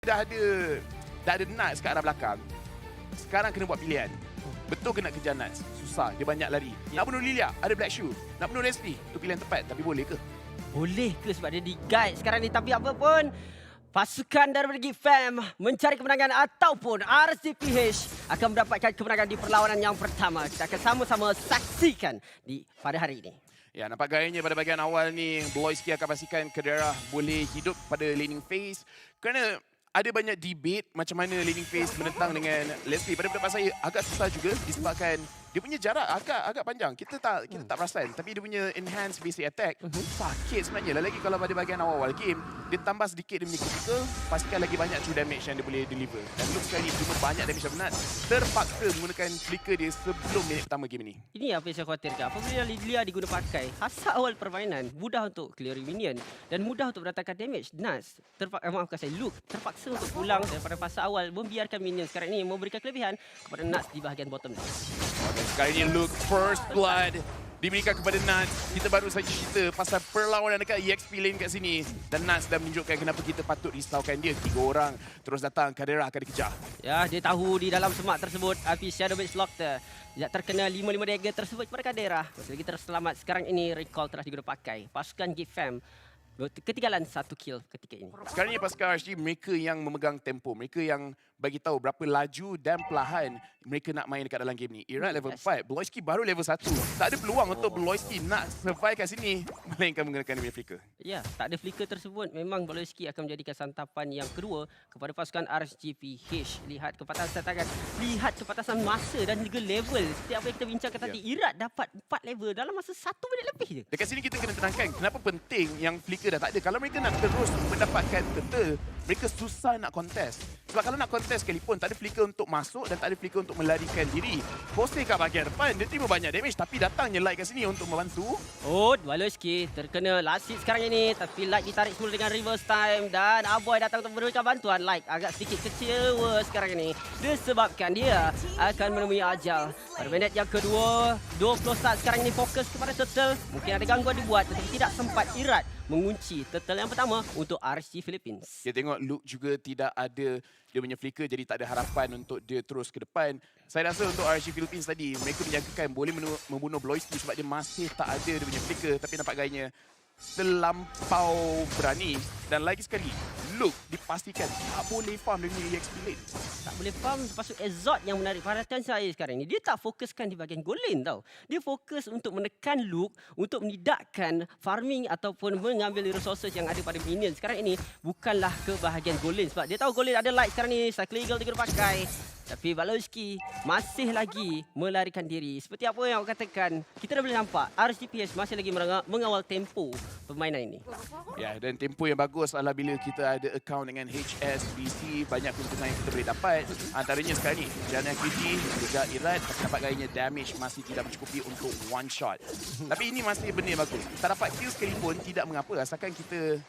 dah ada Nuts kat arah belakang. Sekarang kena buat pilihan. Betul ke nak kejar Nuts? Susah, dia banyak lari. Nak bunuh Lilia, ada Black Shoe. Nak bunuh Leslie, tu pilihan tepat. Tapi boleh ke? Boleh ke sebab dia di-guide sekarang ni. Tapi apa pun, pasukan daripada Geek Fam mencari kemenangan ataupun RCPH akan mendapatkan kemenangan di perlawanan yang pertama. Kita akan sama-sama saksikan pada hari ini. Ya, nampak gayanya pada bahagian awal ni, Bloisky akan pastikan Kadera boleh hidup pada laning phase. Kerana ada banyak debate macam mana laning phase menentang dengan Leslie. Pada pendapat saya, agak susah juga disebabkan dia punya jarak agak panjang. Kita tak perasan. Tapi dia punya enhanced basic attack sakit sebenarnya. Lagi kalau pada bahagian awal game, dia tambah sedikit dia punya critical, pastikan lagi banyak true damage yang dia boleh deliver. Dan look sekali cuma banyak damage yang benar. Terpaksa menggunakan flicker dia sebelum minit pertama game ini. Ini apa yang saya khawatirkan. Apabila Lilia diguna pakai, fasa awal permainan mudah untuk clearing minion dan mudah untuk mendatangkan damage. Nuts, maafkan saya, Luke terpaksa untuk pulang daripada fasa awal, membiarkan minion sekarang ini memberikan kelebihan kepada Nuts di bahagian bottom lane. Sekali ini Luke, first blood diberikan kepada Nuts. Kita baru saja cerita pasal perlawanan dekat EXP lane kat sini. Dan Nuts dah menunjukkan kenapa kita patut risaukan dia. 3 orang terus datang, Kadera akan dikejar. Ya, dia tahu di dalam semak tersebut api Shadow Blade Slaughter tidak terkena 5-5 dagger tersebut kepada Kadera. Masih lagi terselamat. Sekarang ini recall telah digunakan pakai. Pasukan Geek Fam ketinggalan 1 kill ketika ini. Sekarang ni pasukan RSG, mereka yang memegang tempo. Mereka yang bagi tahu berapa laju dan perlahan mereka nak main dekat dalam game ni. Irat level 4, Bloisky baru level 1. Tak ada peluang untuk Bloisky nak survive kat sini melainkan menggunakan dia punya flicker. Ya, tak ada flicker tersebut. Memang Bloisky akan menjadikan santapan yang kedua kepada pasukan RSGPH. Lihat kepatasan tangan, lihat kepatasan masa dan juga level. Seperti apa yang kita bincangkan tadi, Irat dapat 4 level dalam masa 1 minit lebih je. Dekat sini kita kena tenangkan kenapa penting yang flicker dah tak ada. Kalau mereka nak terus mendapatkan turtle, mereka susah nak contest. Sebab kalau nak contest sekalipun, tak ada flicker untuk masuk dan tak ada flicker untuk melarikan diri. Foster kat bahagian depan, dia terima banyak damage tapi datangnya Light kat sini untuk membantu. Oh, Bloisky terkena last hit sekarang ini. Tapi Light ditarik semula dengan reverse time. Dan Aboy datang untuk memberikan bantuan. Light agak sedikit kecewa sekarang ini. Disebabkan dia akan menemui ajal. Pada minit yang kedua, 20 saat sekarang ini fokus kepada Turtle. Mungkin ada gangguan dibuat tetapi tidak sempat Irat mengunci Turtle yang pertama untuk RSG Philippines. Dia tengok Luke juga tidak ada dia punya flicker, jadi tak ada harapan untuk dia terus ke depan. Saya rasa untuk RSG Philippines tadi, mereka menjangkakan boleh membunuh Bloisky sebab dia masih tak ada dia punya flicker. Tapi nampak gayanya terlampau berani. Dan lagi sekali, Luke dipastikan tak boleh farm dia punya EXP lane. Tak boleh farm, lepas tu Exot yang menarik perhatian saya sekarang ni. Dia tak fokuskan di bahagian goal lane tau. Dia fokus untuk menekan Luke, untuk menidakkan farming ataupun mengambil resources yang ada pada minion. Sekarang ini bukanlah ke bahagian goal lane. Sebab dia tahu goal lane ada Light sekarang ni. Cycle Eagle dia kena pakai. Tapi Bloisky masih lagi melarikan diri. Seperti apa yang awak katakan, kita dah boleh nampak RSGPH masih lagi mengawal tempo permainan ini. Ya, dan tempo yang bagus adalah bila kita ada account dengan HSBC, banyak keuntungan yang kita boleh dapat. Antaranya sekarang ni, Jana Kriti juga Irat, tapi nampak gayanya damage masih tidak mencukupi untuk one shot. Tapi ini masih benda yang bagus. Tak dapat kill sekalipun, tidak mengapa. Asalkan kita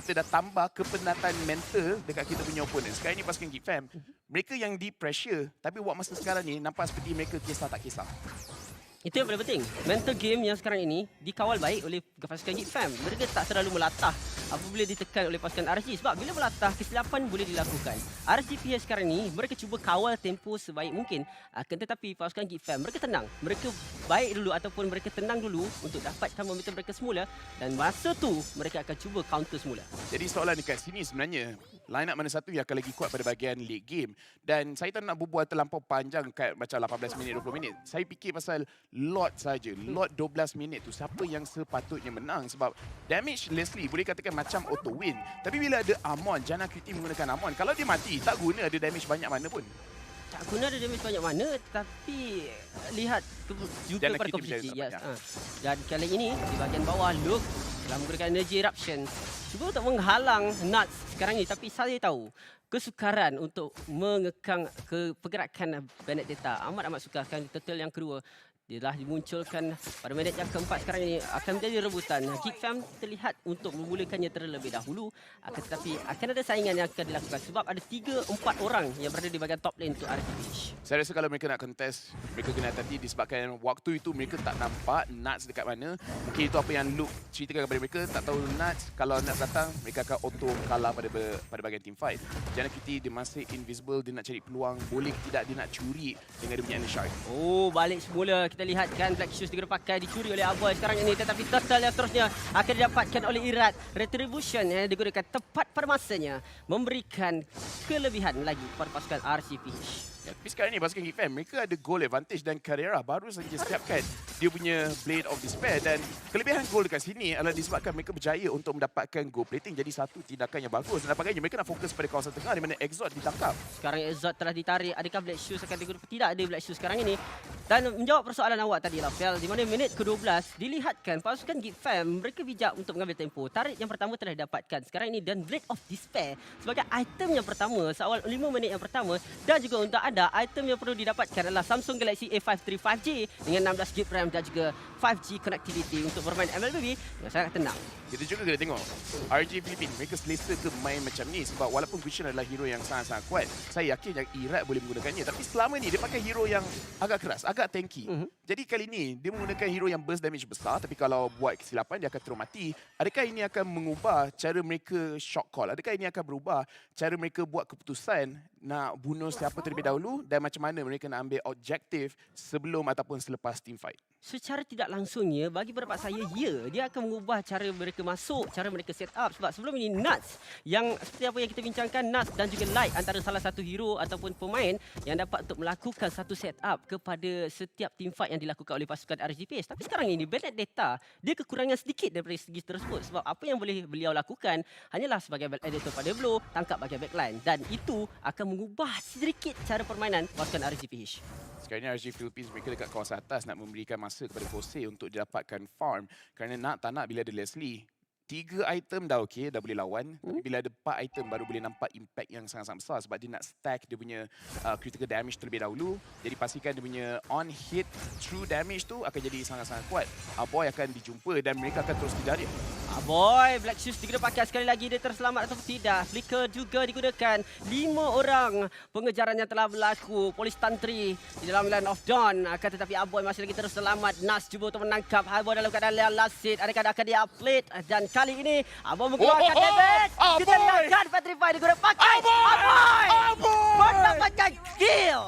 dah tambah kepenatan mental dekat kita punya opponent. Sekarang ni pasukan Geek Fam, mereka yang di pressure, tapi buat masa sekarang ni nampak seperti mereka kisah tak kisah. Itu yang paling penting. Mental game yang sekarang ini dikawal baik oleh pasukan Geek Fam. Mereka tak terlalu melatah apabila ditekan oleh pasukan RSG. Sebab bila melatah, kesilapan boleh dilakukan. RSGPH sekarang ini, mereka cuba kawal tempo sebaik mungkin. Akan tetapi pasukan Geek Fam, mereka tenang. Mereka baik dulu ataupun mereka tenang dulu untuk dapatkan momentum mereka semula. Dan masa tu, mereka akan cuba counter semula. Jadi soalan dekat sini sebenarnya, line up mana satu yang akan lagi kuat pada bahagian late game. Dan saya tak nak berbual terlampau panjang kat macam 18 minit, 20 minit. Saya fikir pasal lot saja. Lot 12 minit tu siapa yang sepatutnya menang. Sebab damage Leslie boleh katakan macam auto win. Tapi bila ada Amon, Jana Kriti menggunakan Amon, kalau dia mati, tak guna ada damage banyak mana pun. Tak guna ada damage banyak mana, tapi lihat juga pada komposisi. Yes. Dan kali ini, di bahagian bawah, Luke telah menggunakan energy eruption. Cuba untuk menghalang Nuts sekarang ni, tapi saya tahu kesukaran untuk mengekang pergerakan Benedetta. Amat-amat sukarkan Turtle yang kedua. Dia telah dimunculkan pada minit yang keempat sekarang ini akan menjadi rebutan. Geek Fam terlihat untuk memulakannya terlebih dahulu. Akan tetapi akan ada saingan yang akan dilakukan sebab ada 3-4 orang yang berada di bahagian top lane untuk RTH. Saya rasa kalau mereka nak contest, mereka kena hati-hati disebabkan waktu itu mereka tak nampak Nuts dekat mana. Mungkin itu apa yang Luke ceritakan kepada mereka. Tak tahu Nuts, kalau Nuts datang, mereka akan auto kalah pada bahagian team fight. Jana Kitty dia masih invisible, dia nak cari peluang. Boleh ke tidak dia nak curi dengan dia punya Ender Shark. Oh, balik semula kita lihat kan Black Shoes diguna pakai dicuri oleh Aboy sekarang ini, tetapi turtle yang seterusnya akan didapatkan oleh Irat. Retribution yang digunakan tepat pada masanya memberikan kelebihan lagi kepada pasukan RCPH. Ya, tapi sekarang ni pasukan Geek Fam, mereka ada goal advantage dan Carrera baru saja siapkan dia punya Blade of Despair dan kelebihan gol dekat sini adalah disebabkan mereka berjaya untuk mendapatkan goal plating, jadi satu tindakan yang bagus dan nampaknya mereka nak fokus pada kawasan tengah di mana Exot ditangkap. Sekarang Exot telah ditarik, adakah Black Shoes akan digunakan? Tidak ada Black Shoes sekarang ini. Dan menjawab persoalan awak tadi lah Fel, di mana minit ke-12 dilihatkan pasukan Geek Fam mereka bijak untuk mengambil tempo. Tarik yang pertama telah didapatkan sekarang ini dan Blade of Despair sebagai item yang pertama seawal 5 minit yang pertama, dan juga untuk anda item yang perlu didapatkan adalah Samsung Galaxy A53 5G dengan 16GB RAM dan juga 5G connectivity untuk bermain MLBB yang sangat tenang. Kita juga kena tengok RG Philippines, mereka selesa ke main macam ni sebab walaupun Vision adalah hero yang sangat-sangat kuat, saya yakin yang Irat boleh menggunakannya, tapi selama ni dia pakai hero yang agak keras, agak tanky. Jadi kali ni dia menggunakan hero yang burst damage besar, tapi kalau buat kesilapan dia akan terus mati. Adakah ini akan mengubah cara mereka shot call? Adakah ini akan berubah cara mereka buat keputusan nak bunuh siapa terlebih dahulu dan macam mana mereka nak ambil objektif sebelum ataupun selepas team fight? Secara tidak langsungnya, bagi pendapat saya, ya, dia akan mengubah cara mereka masuk, cara mereka set up. Sebab sebelum ini Nuts, yang seperti apa yang kita bincangkan, Nuts dan juga Light antara salah satu hero ataupun pemain yang dapat untuk melakukan satu set up kepada setiap team fight yang dilakukan oleh pasukan RGPS. Tapi sekarang ini, Benedetta, dia kekurangan sedikit daripada segi tersebut. Sebab apa yang boleh beliau lakukan hanyalah sebagai belt editor pada blow, tangkap bahagian backline. Dan itu akan mengubah sedikit cara permainan pasukan RGPH. Sekarang ni RG Philippines mereka dekat kawasan atas nak memberikan masa kepada Kose untuk didapatkan farm. Kerana tak nak bila ada Leslie. 3 item dah okey, dah boleh lawan. Tapi bila ada 4 item baru boleh nampak impact yang sangat-sangat besar sebab dia nak stack dia punya critical damage terlebih dahulu. Jadi pastikan dia punya on hit true damage tu akan jadi sangat-sangat kuat. Aboy akan dijumpa dan mereka akan terus kejar dia. Aboy, Black Shoes digunakan pakai sekali lagi, dia terselamat atau tidak. Flicker juga digunakan. 5 orang pengejaran yang telah berlaku. Polis Tantri di dalam Land of Dawn. Akan tetapi Aboy masih lagi terus selamat. Nas cuba untuk menangkap Aboy dalam keadaan yang last hit. Adakah akan dia upplate? Dan kali ini Aboy mengeluarkan damage. Kita lihatkan Petrify digunakan pakai. Aboy mendapatkan kill.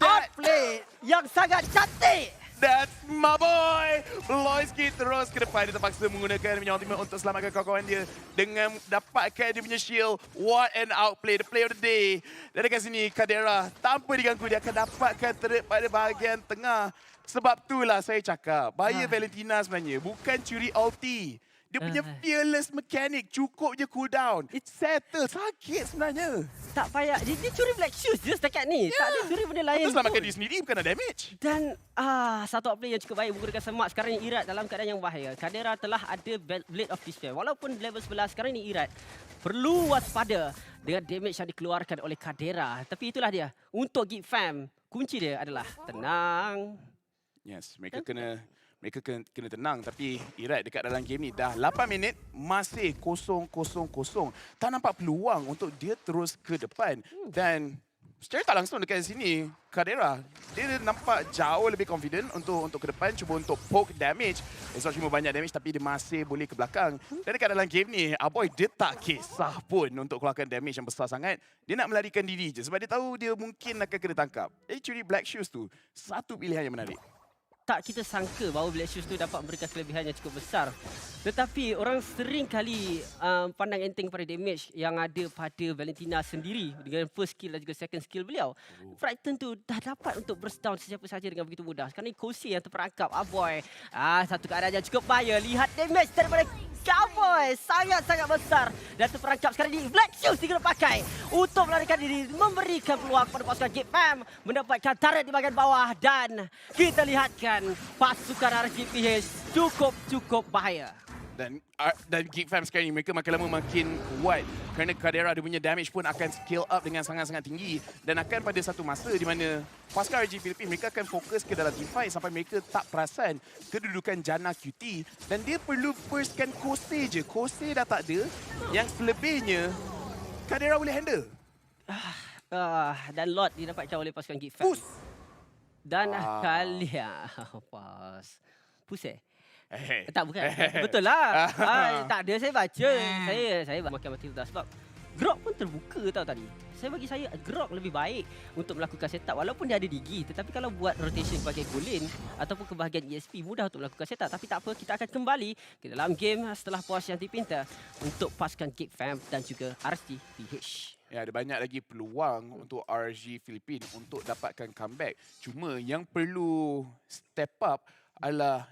Upplate yang sangat cantik. That's my boy! Loiski terus ke depan. Dia terpaksa menggunakan punya ultimate untuk selamatkan kawan-kawan dia dengan dapatkan dia punya shield. What an outplay. The play of the day. Dan dekat sini, Cadera tanpa diganggu dia akan dapatkan turret pada bahagian tengah. Sebab itulah saya cakap, bahaya Valentina sebenarnya bukan curi ulti. Dia punya fearless mechanic, cukup je cooldown. It's settle, sakit sebenarnya. Tak payah, dia curi Black Shoes je setakat ni. Tak ada curi benda lain. Dia selamatkan diri sendiri, bukan ada damage. Dan satu outplay yang cukup baik menggunakan semak. Sekarang ni Irat dalam keadaan yang bahaya. Cadera telah ada Blade of Despair. Walaupun level 11, sekarang ni Irat perlu waspada dengan damage yang dikeluarkan oleh Cadera. Tapi itulah dia. Untuk Geek Fam, kunci dia adalah tenang. Yes, mereka kena tenang, tapi Irat dekat dalam game ni dah 8 minit masih 0-0-0. Tak nampak peluang untuk dia terus ke depan. Dan secara tak langsung dekat sini Cadera dia nampak jauh lebih confident untuk ke depan, cuba untuk poke damage. Exot cuma banyak damage tapi dia masih boleh ke belakang. Dan dekat dalam game ni Aboy dia tak kisah pun untuk keluarkan damage yang besar sangat. Dia nak melarikan diri je sebab dia tahu dia mungkin akan kena tangkap. Jadi curi Black Shoes tu satu pilihan yang menarik. Tak kita sangka bahawa Black Shoes tu dapat memberikan kelebihan yang cukup besar. Tetapi orang sering kali pandang enteng pada damage yang ada pada Valentina sendiri dengan first skill dan juga second skill beliau. Frighten tu dah dapat untuk burst down sesiapa saja dengan begitu mudah. Sekarang ni Kose yang terperangkap. Aboy, satu keadaan yang cukup bahaya. Lihat damage daripada Aboy, sangat-sangat besar. Dan terperangkap sekarang ni Black Shoes diguna pakai untuk melarikan diri, memberikan peluang kepada pasukan Geek Fam mendapatkan turret di bahagian bawah. Dan kita lihatkan pasukan RGPH cukup bahaya. Dan Geek Fam sekarang ni mereka makin lama makin kuat kerana Kadera dia punya damage pun akan scale up dengan sangat-sangat tinggi dan akan pada satu masa di mana Pasca RG Philippines mereka akan fokus ke dalam teamfight sampai mereka tak perasan kedudukan Jana QT dan dia perlu burstkan Kose je. Kose dah tak ada, yang selebihnya Kadera boleh handle. Dan Lord didapatkan oleh pasukan Geek Fam. Push. Dan Kalia. Pas. Push tak, bukan. Eh. Betul lah. Tak ada, saya baca. Saya makan mati sudah sebab Grok pun terbuka tau tadi. Bagi saya Grok lebih baik untuk melakukan setup walaupun dia ada digi, tetapi kalau buat rotation sebagai golin ataupun ke bahagian ESP mudah untuk melakukan setup. Tapi tak apa, kita akan kembali ke dalam game setelah puas yang dipinta untuk pasukan Geek Fam dan juga RC PH. Ya, ada banyak lagi peluang untuk RG Philippines untuk dapatkan comeback. Cuma yang perlu step up adalah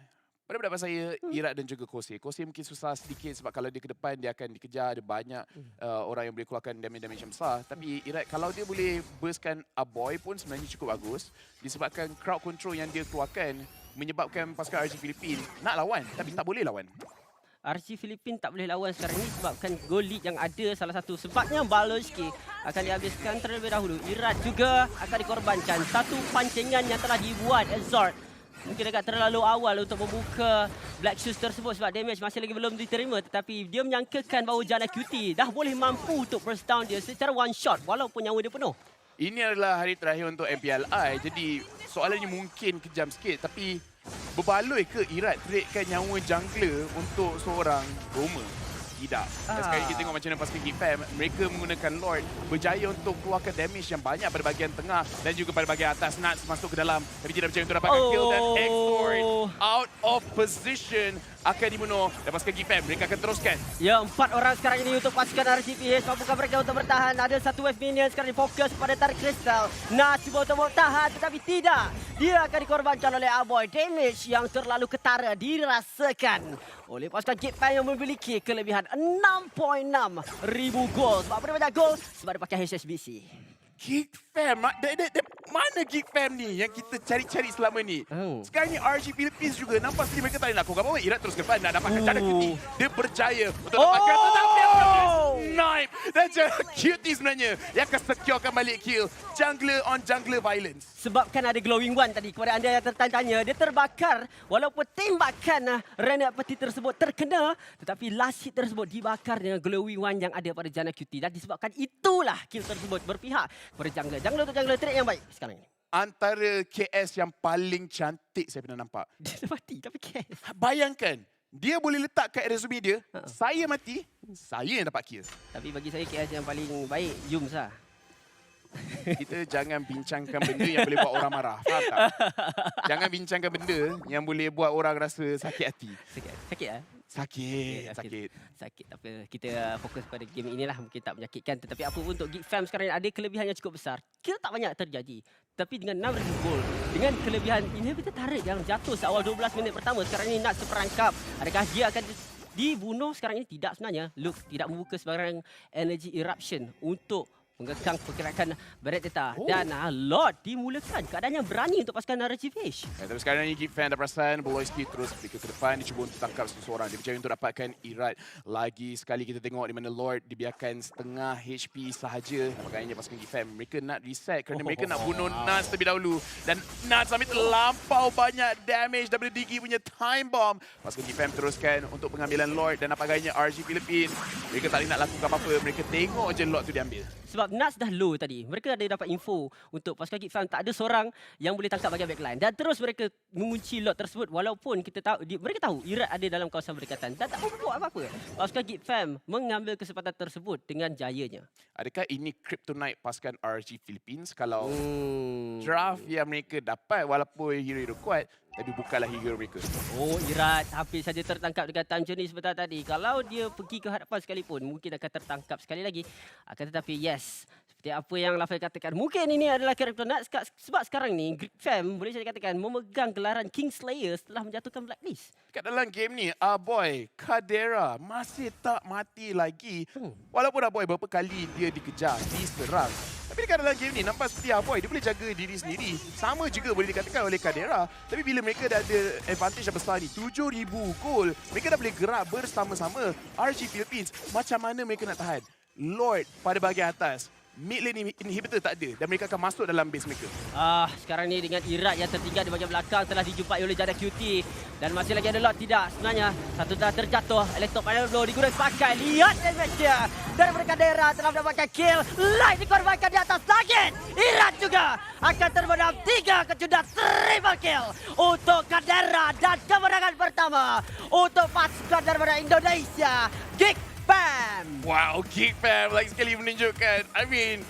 pada pendapat saya, Irat dan juga Kose. Kose mungkin susah sedikit sebab kalau dia ke depan, dia akan dikejar. Ada banyak orang yang boleh keluarkan damage-damage yang besar. Tapi Irat, kalau dia boleh burstkan Aboy pun sebenarnya cukup bagus. Disebabkan crowd control yang dia keluarkan menyebabkan pasukan RG Philippines nak lawan tapi tak boleh lawan. RC Philippines tak boleh lawan sekarang ini sebabkan gol lead yang ada salah satu sebabnya Baloski akan dihabiskan terlebih dahulu. Irat juga akan dikorbankan. Satu pancingan yang telah dibuat Exort mungkin agak terlalu awal untuk membuka Black Shoes tersebut sebab damage masih lagi belum diterima, tetapi dia menyangkakan bahawa Jana QT dah boleh mampu untuk burst down dia secara one shot walaupun nyawa dia penuh. Ini adalah hari terakhir untuk MPLI, jadi soalannya mungkin kejam sikit tapi berbaloi ke Irat tradekan nyawa jungler untuk seorang Roma? Tidak. Dan sekarang kita tengok macam mana pasukan Geek Fam, mereka menggunakan Lord berjaya untuk keluarkan damage yang banyak pada bahagian tengah dan juga pada bahagian atas. Nuts masuk ke dalam tapi tidak berjaya untuk dapatkan kill dan Exort out of position akan dibunuh dan pasukan Geek Fam mereka akan teruskan. Ya, 4 orang sekarang ini untuk pasukan RCPH. Mampukah mereka untuk bertahan? Ada satu wave minion sekarang difokus pada tarik kristal. Nas cuba untuk bertahan tetapi tidak. Dia akan dikorbankan oleh Aboy. Damage yang terlalu ketara dirasakan oleh pasukan Geek Fam yang memiliki kelebihan 6.6 ribu gol. Sebab apa dia banyak gol? Sebab dia pakai HSBC. Geek Fam, mana Geek Fam ni yang kita cari-cari selama ni? Sekarang ni RG Philippines juga nampak sekali mereka tak boleh lakukan apa-apa. Irat terus ke depan nak dapatkan Jana QT. Dia berjaya untuk dapatkan tetapi Snipe dan Jana QT sebenarnya yang akan securekan balik kill. Jungler on jungler violence. Sebab kan ada glowing one tadi kepada anda yang tertanya, dia terbakar walaupun tembakan Renat peti tersebut terkena, tetapi last hit tersebut dibakar dengan glowing one yang ada pada Jana QT dan disebabkan itulah kill tersebut berpihak kepada jungler. Jungler untuk jungler trade yang baik sekarang ini. Antara KS yang paling cantik saya pernah nampak. Dia dah mati tapi KS. Bayangkan, dia boleh letak kat resume dia, saya mati, saya yang dapat kill. Tapi bagi saya KS yang paling baik, Yums lah. Kita jangan bincangkan benda yang boleh buat orang marah. Faham tak? Jangan bincangkan benda yang boleh buat orang rasa sakit hati. Sakit lah? Sakit. Tak apa. Kita fokus pada game inilah. Mungkin tak menyakitkan. Tetapi apa pun untuk Geek Fam sekarang ada kelebihan yang cukup besar. Kita tak banyak terjadi. Tapi dengan 6,000 gol, dengan kelebihan inhibitor turret yang jatuh seawal 12 minit pertama, sekarang ini Nuts seperangkap. Adakah dia akan dibunuh sekarang ini? Tidak sebenarnya. Luke tidak membuka sebarang energy eruption untuk mengekang pergerakan Beretta. Dan Lord dimulakan. Keadaan yang berani untuk pasukan RCPH. Tapi sekarang ni Geek Fan dah perasan Boloiski terus pergi ke depan. Dia cuba untuk tangkap seseorang. Dia berjaya untuk dapatkan Irat. Lagi sekali kita tengok di mana Lord dibiarkan setengah HP sahaja. Maknanya pasukan Geek Fan mereka nak reset kerana mereka nak bunuh Nuts terlebih dahulu. Dan Nuts ambil terlampau banyak damage daripada Digi punya time bomb. Pasukan Geek Fan teruskan untuk pengambilan Lord dan nampaknya RG Philippines. Mereka tak boleh nak lakukan apa-apa. Mereka tengok je Lord tu diambil. Sebab Nuts dah low tadi. Mereka ada dapat info untuk pasukan Geek Fam tak ada seorang yang boleh tangkap bahagian backline. Dan terus mereka mengunci lot tersebut walaupun kita tahu mereka tahu Irat ada dalam kawasan berdekatan. Dan tak buat apa-apa. Pasukan Geek Fam mengambil kesempatan tersebut dengan jayanya. Adakah ini kryptonite pasukan RG Philippines kalau draft yang mereka dapat walaupun hero-hero kuat tapi bukanlah hero mereka. Oh, Irat hampir saja tertangkap dengan time journey sebentar tadi. Kalau dia pergi ke hadapan sekalipun, mungkin akan tertangkap sekali lagi. Akan tetapi yes, seperti Seperti apa yang Lafai katakan, mungkin ini adalah karakter Nuts sebab sekarang ni Greek Fam boleh saya katakan memegang gelaran King Slayer setelah menjatuhkan Blacklist. Kat dalam game ni, Boy, Kadera masih tak mati lagi. Walaupun Boy berapa kali dia dikejar, diserang. Tapi dekat dalam game ni, nampak seperti Boy, dia boleh jaga diri sendiri. Sama juga boleh dikatakan oleh Kadera. Tapi bila mereka dah ada advantage yang besar ni, 7,000 gol. Mereka dah boleh gerak bersama-sama. RG Philippines, macam mana mereka nak tahan? Lord pada bahagian atas. Mid lane inhibitor tak ada dan mereka akan masuk dalam base mereka. Sekarang ni dengan Irat yang tertinggal di bahagian belakang telah dijumpai oleh Jada QT. Dan masih lagi ada lot tidak sebenarnya. Satu dah terjatuh. Electro Final Blow digunakan pakai. Lihat damage dia. Dan mereka daerah telah mendapatkan kill. Light dikorbankan di atas target. Irat juga akan terbenam 3 kecudah triple kill. Untuk Kadera dan kemenangan pertama. Untuk pasukan daripada Indonesia. Geek Fam. Wow, Geek Fam lagi sekali menunjukkan. I mean,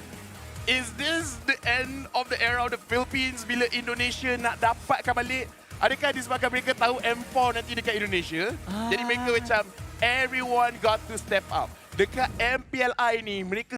is this the end of the era of the Philippines bila Indonesia nak dapatkan balik? Adakah disebabkan mereka tahu M4 nanti dekat Indonesia? Jadi mereka macam everyone got to step up. Dekat MPLI ni mereka